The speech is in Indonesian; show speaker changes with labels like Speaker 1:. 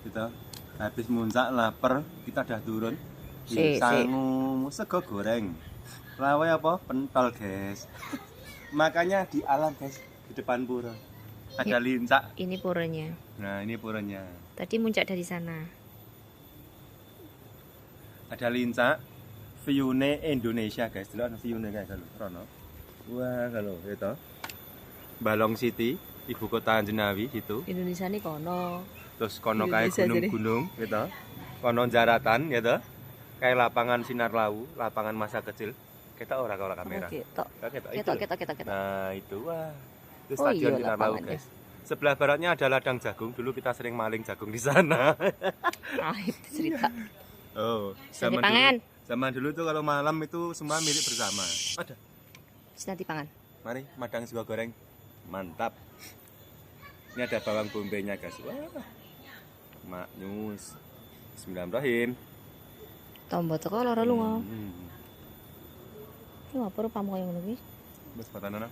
Speaker 1: Gitu. Habis muncak lapar, kita udah turun.
Speaker 2: Si.
Speaker 1: Sangu sego goreng. Lawe apa? Pentol, guys. Makanya di alam, guys, di depan pura. Ada lincak.
Speaker 2: Ini puranya.
Speaker 1: Nah, ini puranya.
Speaker 2: Tadi muncak dari sana.
Speaker 1: Ada lincak. View-ne Indonesia, guys. Dulu ada view-ne guys kalau Rono. Wah, kalau itu. Balong City, ibu kota Jenawi situ.
Speaker 2: Indonesia ini kono.
Speaker 1: Terus kono kayak
Speaker 2: Indonesia
Speaker 1: gunung-gunung gitu. Kono jaratan gitu. Kayak lapangan sinar lau, lapangan masa kecil. Kita ora kamera.
Speaker 2: Ketok.
Speaker 1: Itu.
Speaker 2: Ketok.
Speaker 1: Nah, itu wah. Itu
Speaker 2: Oh
Speaker 1: stadion
Speaker 2: iya,
Speaker 1: sinar lau,
Speaker 2: lapangannya.
Speaker 1: guys. Sebelah baratnya ada ladang jagung. Dulu kita sering maling jagung di sana.
Speaker 2: Ah, itu cerita.
Speaker 1: Oh,
Speaker 2: Nanti pangan.
Speaker 1: Zaman dulu tuh kalau malam itu semua milik bersama. Ada.
Speaker 2: Nanti pangan.
Speaker 1: Mari madang sego goreng. Mantap. Ini ada bawang bombay-nya, guys. Wah. Maknyus. Bismillahirrahmanirrahim.
Speaker 2: Tombol teko loro lunga.
Speaker 1: Hmm.
Speaker 2: Ini apa rupamu kaya ngono kuwi?
Speaker 1: Wis patanan.